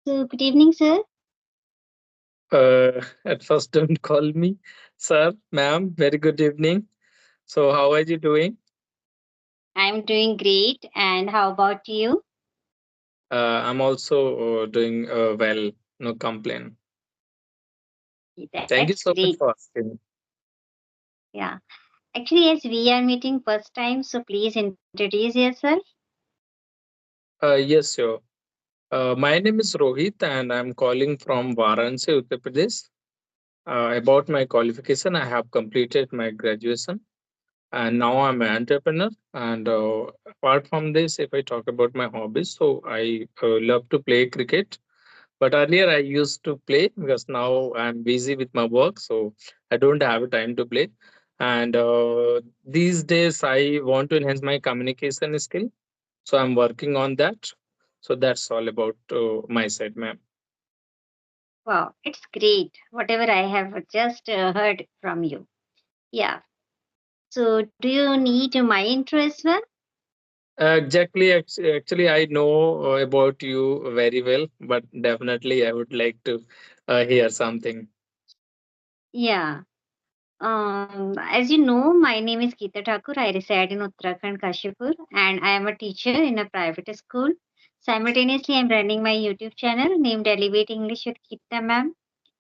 So, good evening, sir. At first, don't call me sir, ma'am. Very good evening. So, how are you doing? I'm doing great. And how about you? I'm also doing well. No complaint. Thank you That's so much great. for asking. Yeah. Actually, as we are meeting first time, so please introduce yourself. Yes, sure. My name is Rohit, and I'm calling from Varanasi, Uttar Pradesh. About my qualification, I have completed my graduation, and now I'm an entrepreneur. And apart from this, if I talk about my hobbies, so I love to play cricket. But earlier I used to play because now I'm busy with my work, so I don't have time to play. And these days I want to enhance my communication skill, so I'm working on that. So that's all about my side, ma'am. Wow, it's great. Whatever I have just heard from you. Yeah. So, do you need my intro as well? Exactly. Actually, I know about you very well, but definitely I would like to hear something. Yeah. As you know, my name is Geeta Thakur. I reside in Uttarakhand, Kashipur, and I am a teacher in a private school. Simultaneously, I'm running my YouTube channel named Elevate English with Geeta Ma'am,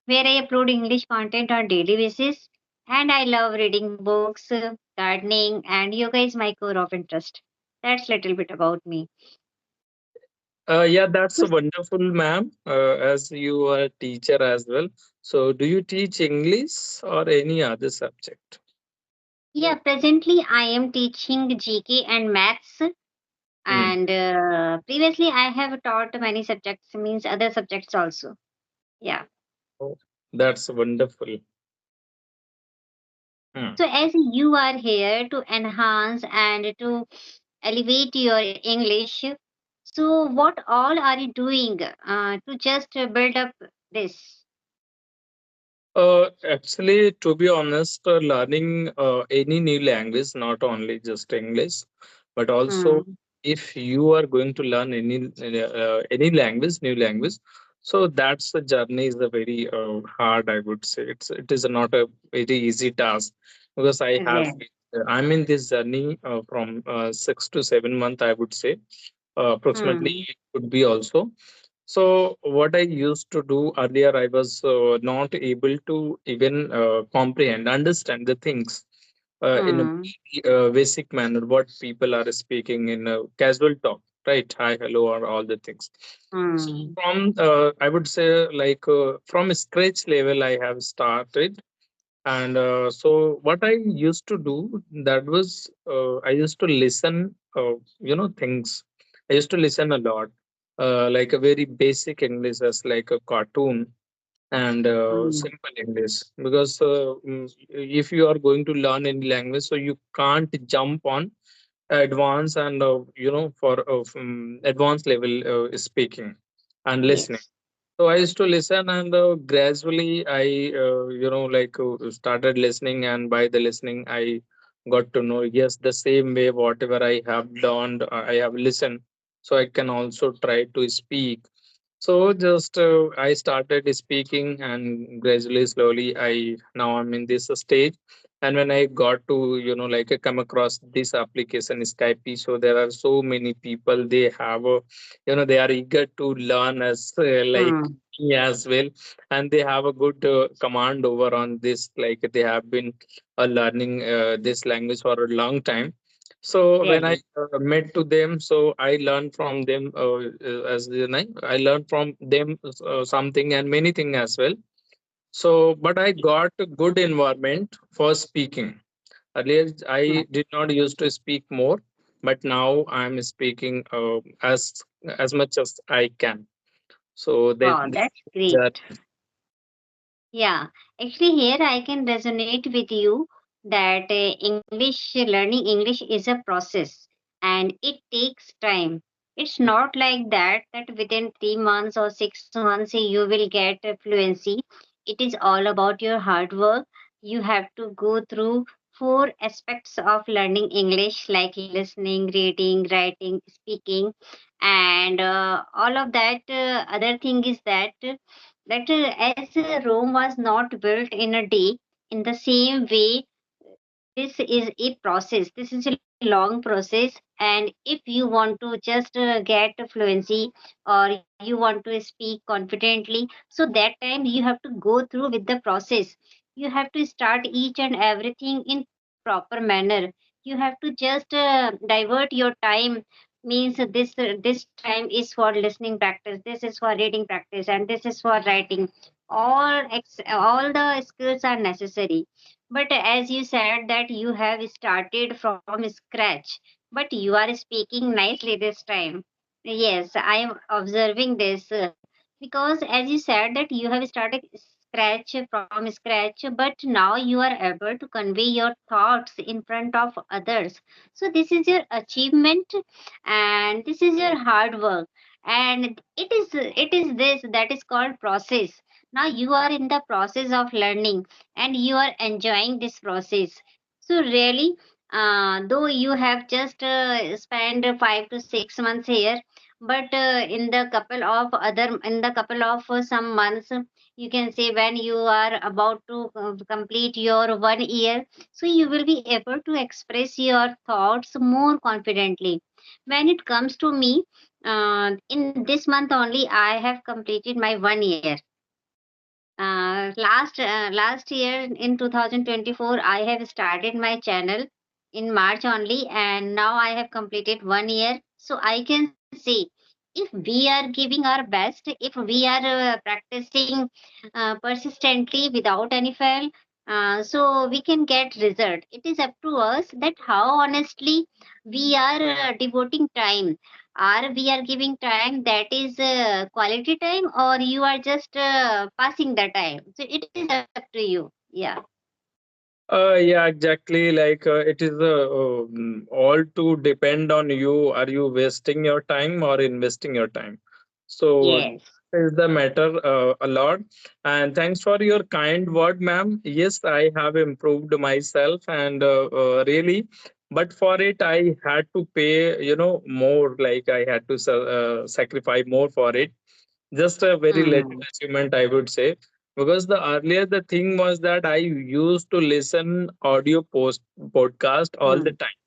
where I upload English content on daily basis. And I love reading books, gardening, and yoga is my core of interest. That's little bit about me. Yeah, that's wonderful, ma'am. As you are a teacher as well. So, do you teach English or any other subject? Yeah, presently I am teaching GK and maths, Hmm. and previously I have taught many subjects, means other subjects also. Yeah. Oh, that's wonderful. Hmm. So as you are here to enhance and to elevate your English, so what all are you doing to just build up this? Actually, to be honest, learning any new language, not only just English, but also Hmm. if you are going to learn any language, new language, so that's the journey is a very hard. I would say it is not a very easy task because Yeah. I'm in this journey from 6 to 7 months. I would say approximately Hmm. it could be also. So what I used to do earlier, I was not able to even comprehend, understand the things in a Hmm. basic manner. What people are speaking in a casual talk, right? Hi, hello, or all the things. So Hmm. from I would say like from scratch level, I have started, and so what I used to do that was I used to listen, things. I used to listen a lot, like a very basic English as like a cartoon and Hmm. simple English. Because if you are going to learn any language, so you can't jump on advanced and for advanced level speaking and listening. Yes. So I used to listen, and gradually I, started listening, and by the listening, I got to know yes, the same way whatever I have learned, I have listened, so I can also try to speak. So just I started speaking, and gradually, slowly, I now I'm in this stage. And when I got to come across this application Skype, so there are so many people. They have they are eager to learn as like Hmm. me as well, and they have a good command over on this. Like they have been learning this language for a long time. So when I Really. met to them, so I learned from them as the name. I learned from them something and many things as well. So, but I got a good environment for speaking. Earlier, Hmm. I did not used to speak more, but now I'm speaking as much as I can. So Wow, this that's great. that Yeah, actually, here I can resonate with you that learning English is a process and it takes time. It's not like that within 3 months or 6 months you will get fluency. It is all about your hard work. You have to go through four aspects of learning English like listening, reading, writing, speaking. And all of that other thing is that as Rome was not built in a day, in the same way this is a process. This is a long process, and if you want to just get fluency, or you want to speak confidently, so that time you have to go through with the process. You have to start each and everything in proper manner. You have to just divert your time, means this time is for listening practice, this is for reading practice, and this is for writing. All the skills are necessary. But as you said that you have started from scratch, but you are speaking nicely this time. Yes, I am observing this because as you said that you have started from scratch, but now you are able to convey your thoughts in front of others. So this is your achievement, and this is your hard work, and it is this that is called process. Now you are in the process of learning, and you are enjoying this process. So really, though you have just spent 5 to 6 months here, but in the couple of some months, you can say when you are about to complete your 1 year, so you will be able to express your thoughts more confidently. When it comes to me, in this month only I have completed my 1 year. Last year in 2024, I have started my channel in March only, and now I have completed 1 year. So I can say, if we are giving our best, if we are practicing persistently without any fail, so we can get result. It is up to us that how honestly we are devoting time, or we are giving time that is quality time, or you are just passing the time. So it is up to you. Yeah. Yeah, exactly. Like it is all to depend on you. Are you wasting your time or investing your time? So Yes. is the matter a lot. And thanks for your kind word, ma'am. Yes, I have improved myself, and really, but for it, I had to pay, more. Like I had to sacrifice more for it. Just a very little Hmm. achievement, I would say, because the earlier the thing was that I used to listen audio podcast all the Hmm. time,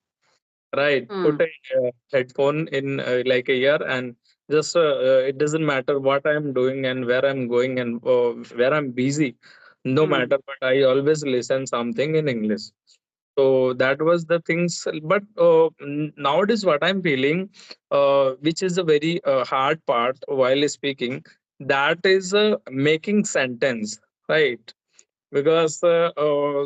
right? Put Hmm. a headphone in like a ear, and just it doesn't matter what I'm doing and where I'm going and where I'm busy, no Hmm. matter, but I always listen something in English. So that was the things. But nowadays what I'm feeling, which is a very hard part while speaking, that is making sentence, right? Because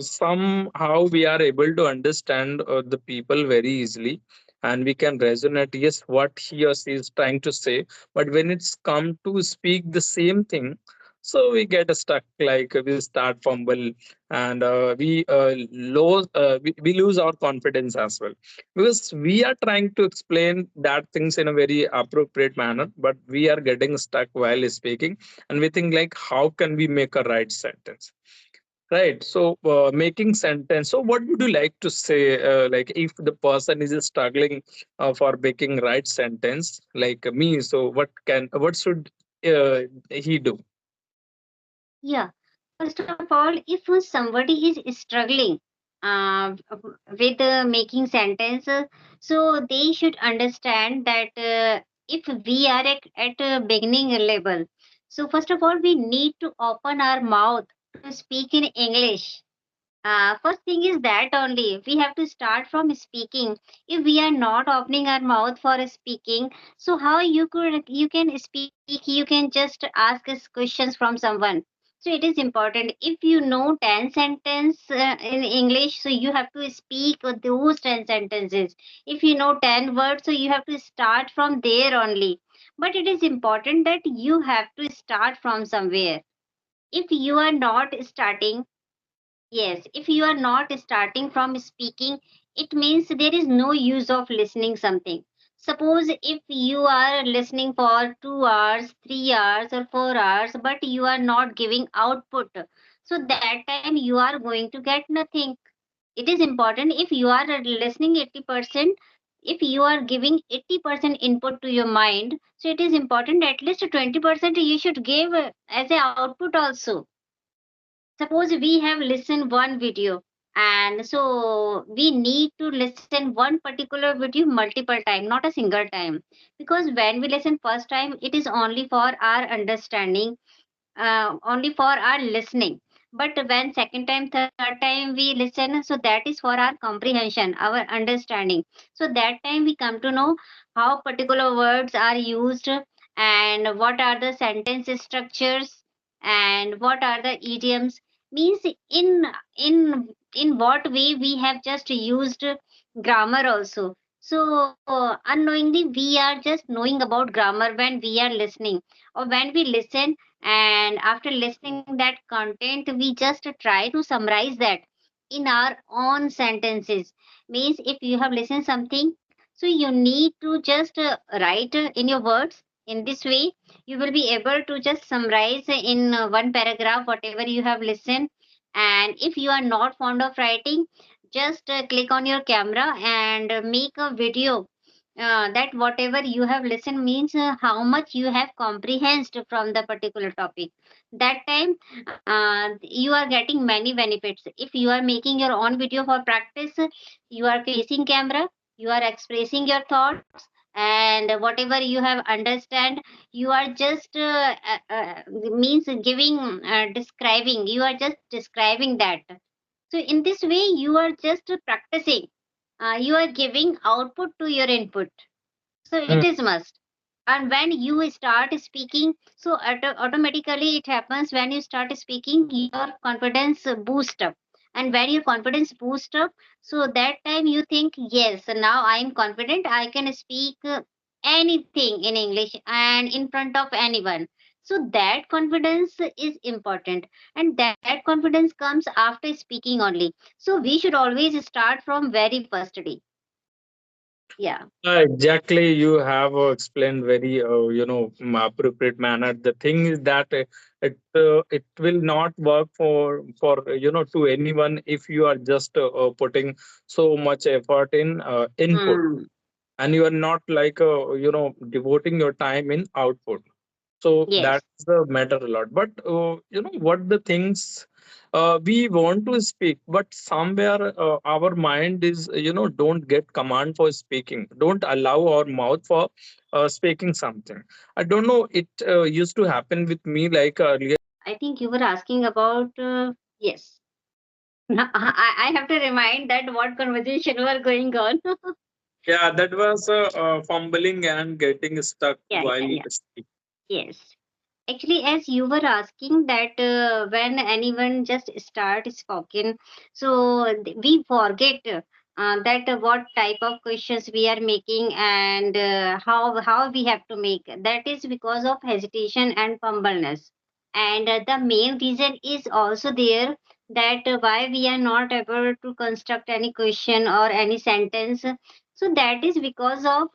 somehow we are able to understand the people very easily, and we can resonate, yes, what he or she is trying to say. But when it's come to speak the same thing, so we get stuck, like we start fumble, and we lose our confidence as well, because we are trying to explain that things in a very appropriate manner, but we are getting stuck while speaking, and we think like, how can we make a right sentence? Right. So, making sentence. So, what would you like to say? Like, if the person is struggling for making right sentence, like me, so what should he do? Yeah. First of all, if somebody is struggling with making sentence, so they should understand that if we are at a beginning level, so first of all, we need to open our mouth to speak in English. First thing is that only we have to start from speaking. If we are not opening our mouth for speaking, so how you can speak? You can just ask us questions from someone. So it is important. If you know 10 sentences in English, so you have to speak those 10 sentences. If you know 10 words, so you have to start from there only. But it is important that you have to start from somewhere. If you are not starting, yes, if you are not starting from speaking, it means there is no use of listening something. Suppose if you are listening for 2 hours, 3 hours, or 4 hours, but you are not giving output, so that time you are going to get nothing. It is important if you are listening 80%, if you are giving 80% input to your mind, so it is important at least 20% you should give as a output also. Suppose we have listened one video, and so we need to listen one particular video multiple time, not a single time, because when we listen first time it is only for our understanding, only for our listening. But when second time, third time we listen, so that is for our comprehension, our understanding. So that time we come to know how particular words are used, and what are the sentence structures, and what are the idioms. Means in what way we have just used grammar also. So unknowingly we are just knowing about grammar when we are listening, or when we listen, and after listening that content we just try to summarize that in our own sentences. Means if you have listened something, so you need to just write in your words. In this way you will be able to just summarize in one paragraph whatever you have listened. And if you are not fond of writing, just click on your camera and make a video, that whatever you have listened means how much you have comprehended from the particular topic. That time you are getting many benefits. If you are making your own video for practice, you are facing camera, you are expressing your thoughts, and whatever you have understand, you are just means giving, describing, you are just describing that. So in this way you are just practicing, you are giving output to your input. So it Mm. is must. And when you start speaking, so automatically it happens, when you start speaking your confidence boost up. And when your confidence boost up, so that time you think, yes, now I am confident, I can speak anything in English and in front of anyone. So that confidence is important, and that confidence comes after speaking only. So we should always start from very first day. Yeah. Exactly, you have explained very appropriate manner. The thing is that it will not work for to anyone if you are just putting so much effort in input, Hmm. and you are not like devoting your time in output. So Yes. that's the matter a lot. But what the things we want to speak, but somewhere our mind is don't get command for speaking, don't allow our mouth for speaking something. I don't know, it used to happen with me like earlier. I think you were asking about, yes. I have to remind that what conversation were going on. Yeah, that was fumbling and getting stuck Yeah, while yeah, yeah. speaking. Yes. Actually, as you were asking that when anyone just start speaking, so we forget that what type of questions we are making, and how we have to make. That is because of hesitation and fumbleness. And the main reason is also there, that why we are not able to construct any question or any sentence. So that is because of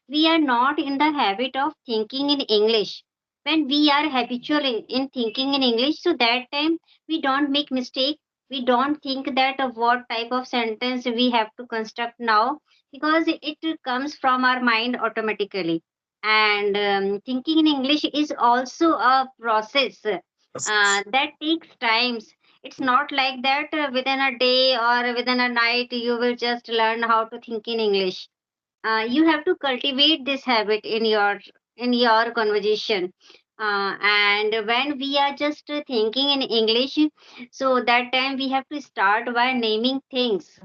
we are not in the habit of thinking in English. When we are habitual in thinking in English, so that time we don't make mistake. We don't think that what type of sentence we have to construct now, because it comes from our mind automatically. And thinking in English is also a process that takes times. It's not like that within a day or within a night you will just learn how to think in English. You have to cultivate this habit in your conversation. And when we are just thinking in English, so that time we have to start by naming things.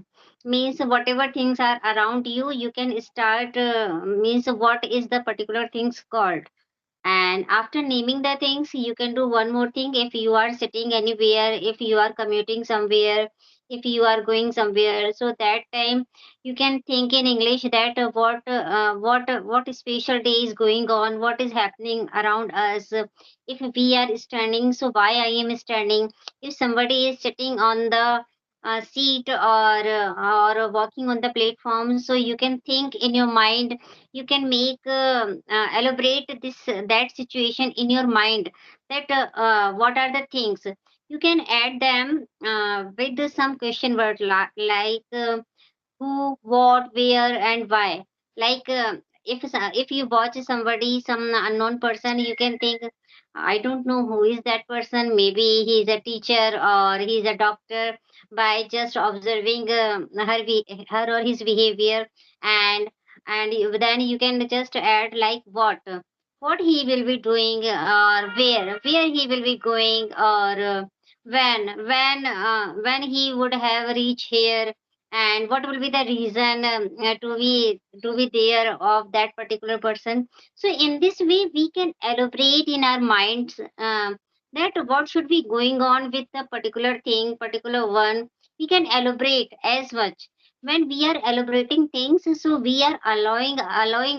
Means whatever things are around you, you can start, means what is the particular things called. And after naming the things, you can do one more thing. If you are sitting anywhere, if you are commuting somewhere, if you are going somewhere, so that time you can think in English that what special day is going on, what is happening around us. If we are standing, so why I am standing. If somebody is sitting on the seat, or walking on the platform, so you can think in your mind, you can make elaborate this that situation in your mind, that what are the things. You can add them with some question word like who, what, where, and why. Like if you watch somebody, some unknown person, you can think, I don't know who is that person. Maybe he's a teacher or he's a doctor, by just observing her or his behavior. And then you can just add like what he will be doing, or where he will be going, or when he would have reached here, and what will be the reason to be there of that particular person. So in this way we can elaborate in our minds, that what should be going on with the particular thing, particular one. We can elaborate as much. When we are elaborating things, so we are allowing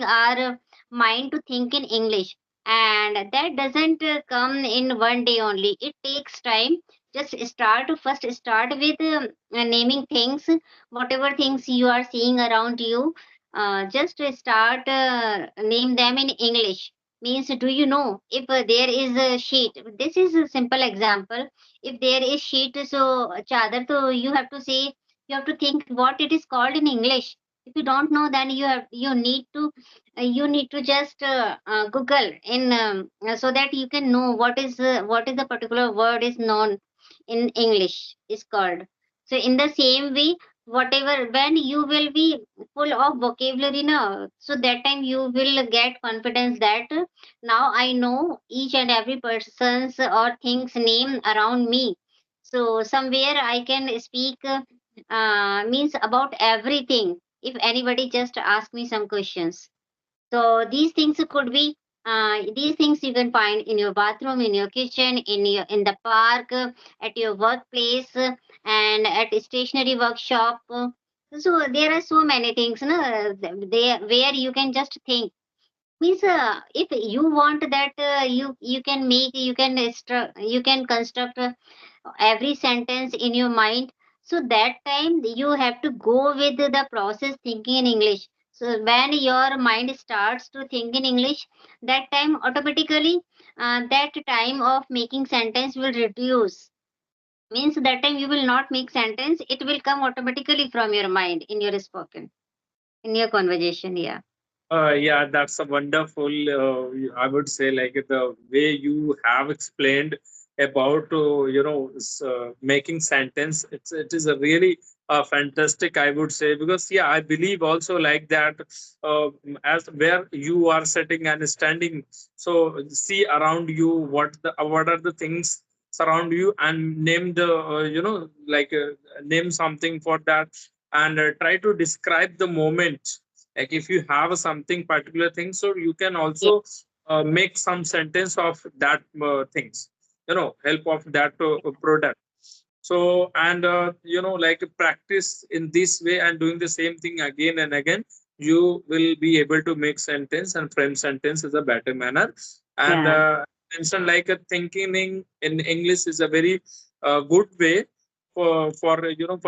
our mind to think in English. And that doesn't come in one day only, it takes time. Just start with naming things. Whatever things you are seeing around you, just start name them in English. Means, do you know, if there is a sheet, this is a simple example. If there is sheet, so chadar, so you have to think what it is called in English. If you don't know, then you need to just Google in, so that you can know what is the particular word is known in English is called. So in the same way, whatever, when you will be full of vocabulary now, so that time you will get confidence that now I know each and every person's or thing's name around me. So somewhere I can speak, means about everything, if anybody just ask me some questions. So these things you can find in your bathroom, in your kitchen, in the park, at your workplace, and at a stationery workshop. So there are so many things, no, there where you can just think. Means, if you want that, you can construct every sentence in your mind. So that time you have to go with the process thinking in English. So when your mind starts to think in English, that time automatically, that time of making sentence will reduce. Means that time you will not make sentence, it will come automatically from your mind in your spoken, in your conversation. Yeah. Yeah, that's a wonderful. I would say, like the way you have explained about making sentence. It is a really fantastic. I would say, because yeah, I believe also like that. As where you are sitting and standing, so see around you what are the things surround you, and name the name something for that, and try to describe the moment. Like if you have something particular thing, so you can Yeah. also make some sentence of that things, help of that product. So, and like practice in this way and doing the same thing again and again, you will be able to make sentence and frame sentence is a better manner. And Yeah. mention like a thinking in English is a very good way for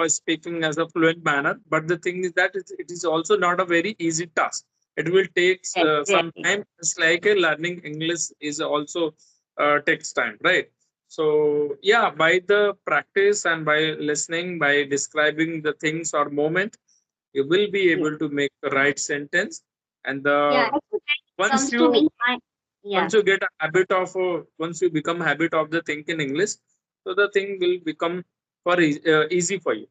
speaking as a fluent manner. But the thing is that it is also not a very easy task. It will take some Exactly. time. It's like a learning English is also takes time, right? So yeah, by the practice and by listening, by describing the things or moment, you will be Yeah. able to make the right sentence. And Yeah. the Actually, when it once comes to you me, yeah. once you get a habit of once you become habit of the think in English, so the thing will become easy for you.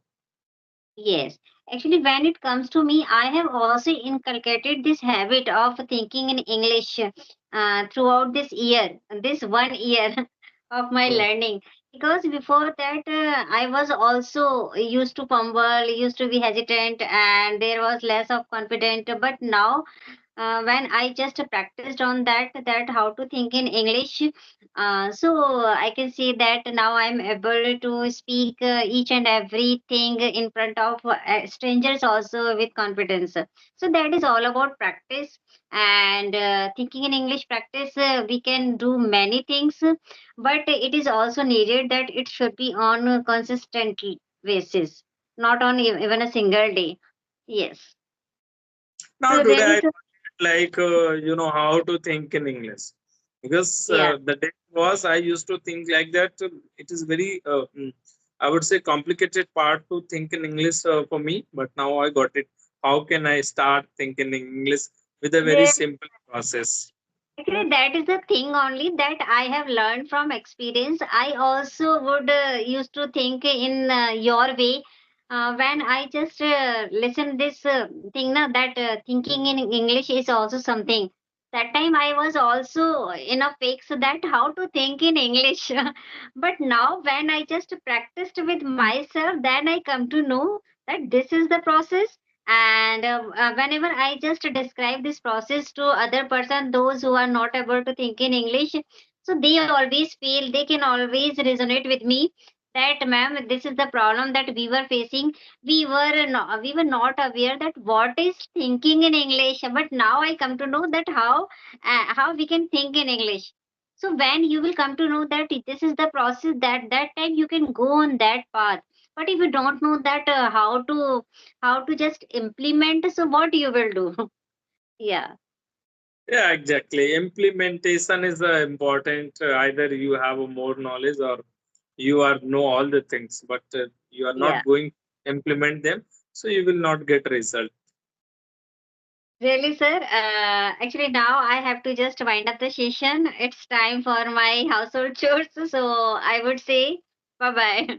Yes, actually, when it comes to me, I have also inculcated this habit of thinking in English throughout this year, this 1 year of my Oh. learning. Because before that, I was also used to fumble, used to be hesitant, and there was less of confidence. But now, when I just practiced on that how to think in English, so I can see that now I'm able to speak each and everything in front of strangers also with confidence. So that is all about practice. And thinking in English practice, we can do many things, but it is also needed that it should be on a consistent basis, not on even a single day. Yes. Now So there today I is a, like how to think in English, because yeah. the day was I used to think like that. It is very I would say complicated part to think in English for me, but now I got it. how can I start thinking English with a very Yes. simple process? Actually, that is the thing only that I have learned from experience. I also would used to think in your way when I just listen this thing now that thinking in English is also something. That time I was also in a fix that how to think in English. But now when I just practiced with myself, then I come to know that this is the process. And whenever I just describe this process to other person, those who are not able to think in English, so they always feel they can always resonate with me that ma'am, this is the problem that we were facing. We were not aware that what is thinking in English, but now I come to know that how we can think in English. So when you will come to know that this is the process, that time you can go on that path. But if you don't know that how to just implement, so what you will do? Yeah. Yeah, exactly. Implementation is important. Either you have a more knowledge or you are know all the things, but you are Yeah. not going to implement them, so you will not get result. Really, sir? Actually, now I have to just wind up the session. It's time for my household chores. So I would say bye bye.